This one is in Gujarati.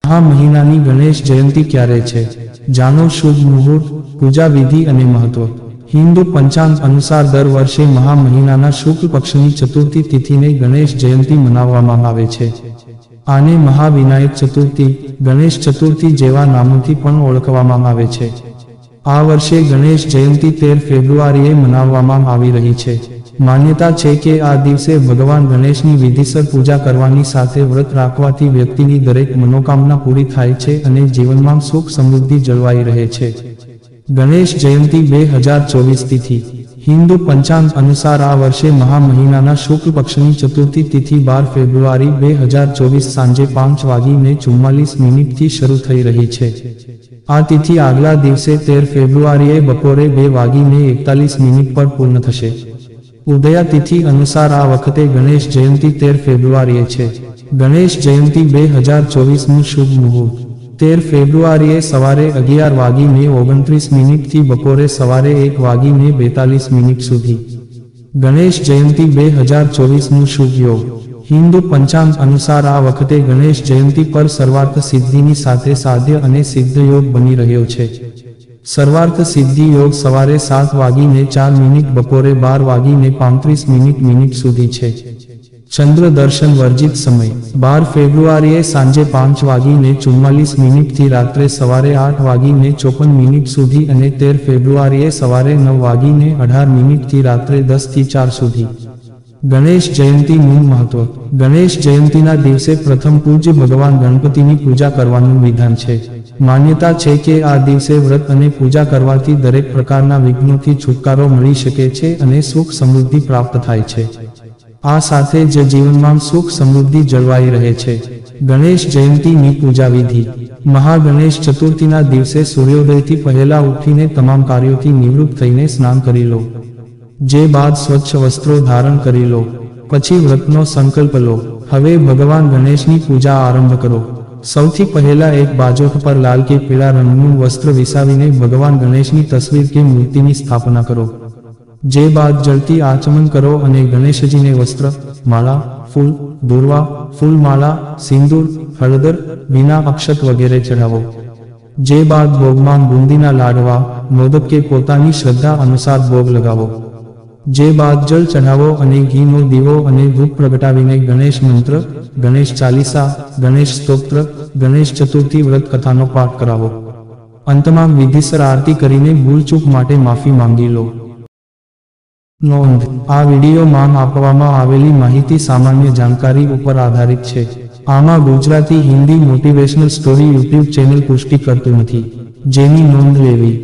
આ મહિનાની ગણેશ જયંતી ક્યારે છે? જાણો શુભ મુહૂર્ત, પૂજા વિધિ અને મહત્વ. હિન્દુ પંચાંગ અનુસાર દર વર્ષે મહા મહિનાના શુક્લ પક્ષની ચતુર્થી તિથિને ગણેશ જયંતી મનાવવામાં આવે છે. આને મહાવિનાયક ચતુર્થી, ગણેશ ચતુર્થી જેવા નામોથી પણ ઓળખવામાં આવે છે. આ વર્ષે ગણેશ જયંતી 13 ફેબ્રુઆરીએ મનાવવામાં આવી રહી છે. માન્યતા છે કે આ દિવસે ભગવાન ગણેશની વિધિસર પૂજા કરવાની સાથે વ્રત રાખવાથી વ્યક્તિની દરેક મનોકામના પૂરી થાય છે અને જીવનમાં સુખ સમૃદ્ધિ જળવાઈ રહે છે. ગણેશ જયંતી 2024 તિથિ. હિન્દુ પંચાંગ અનુસાર આ વર્ષે મહા મહિનાના શુક્લ પક્ષની ચતુર્થી તિથિ 12 ફેબ્રુઆરી 2024 સાંજે 5:44 થી શરૂ થઈ રહી છે. આ તિથિ આગલા દિવસે 13 ફેબ્રુઆરીએ બપોરે 2:41 પર પૂર્ણ થશે. ઉદયા તિથિ અનુસાર આ વખતે ગણેશ જયંતી 13 ફેબ્રુઆરીએ છે. ગણેશ જયંતી 2024નું શુભ મુહૂર્ત 13 ફેબ્રુઆરીએ સવારે 11:29 થી બપોરે સવારે 1:42 સુધી. ગણેશ જયંતી 2024નું શુભ યોગ. હિન્દુ પંચાંગ અનુસાર આ વખતે ગણેશ જયંતી પર સર્વાર્થ સિદ્ધિની સાથે સાધ્ય અને સિદ્ધ યોગ બની રહ્યો છે. સર્વાર્થ સિદ્ધિ યોગ સવારે 7:04 બપોરે 12:35 સુધી છે. ચંદ્ર દર્શન વર્જિત સમય 12 ફેબ્રુઆરીએ સાંજે 5:44 થી રાત્રે સવારે 8:54 સુધી અને 13 ફેબ્રુઆરીએ સવારે 9:18 થી રાત્રે 10:04 સુધી. ગણેશ જયંતીનું મહત્વ. ગણેશ જયંતીના દિવસે પ્રથમ પૂજ્ય ભગવાન ગણપતિની પૂજા કરવાનું વિધાન છે. માન્યતા છે કે આ દિવસે વ્રત અને પૂજા કરવાથી દરેક પ્રકારના વિઘ્નોથી છુટકારો મળી શકે છે અને સુખ સમૃદ્ધિ પ્રાપ્ત થાય છે. આ સાથે જ જીવનમાં સુખ સમૃદ્ધિ જળવાઈ રહે છે. ગણેશ જયંતીની પૂજા વિધિ. મહાગણેશ ચતુર્થીના દિવસે સૂર્યોદયથી પહેલા ઉઠીને તમામ કાર્યોથી નિવૃત્ત થઈને સ્નાન કરી લો. જે બાદ સ્વચ્છ વસ્ત્રો ધારણ કરી લો. પછી વ્રતનો સંકલ્પ લો. હવે ભગવાન ગણેશની પૂજા આરંભ કરો. સૌથી પહેલા એક બાજોઠ પર લાલ કે પીળા રંગનું વસ્ત્ર વિસાવીને ભગવાન ગણેશની તસવીર કે મૂર્તિની સ્થાપના કરો. જે બાદ જળથી આચમન કરો અને ગણેશજીને વસ્ત્ર, માળા, ફૂલ, દૂર્વા, ફૂલમાળા, સિંદૂર, હળદર, વીણા, અક્ષત વગેરે ચઢાવો. જે બાદ ભોગમાં બુંદીના લાડવા, મોદક કે પોતાની શ્રદ્ધા અનુસાર ભોગ લગાવો. જે બાદ જળ ચઢાવો અને ઘીનો દીવો અને ધૂપ પ્રગટાવીને ગણેશ મંત્ર, ગણેશ ચાલીસા, ગણેશ સ્તોત્ર, ગણેશ ચતુર્થી વ્રત કથાનો પાઠ કરાવો. અંતમાં વિધિસર આરતી કરીને ભૂલચૂક માટે માફી માંગી લો. નોંધ: આ વિડીયોમાં આપવામાં આવેલી માહિતી સામાન્ય જાણકારી ઉપર આધારિત છે. આમાં Gujarati Hindi motivational story YouTube channel પુષ્ટિ કરતું નથી, જેની નોંધ લેવી.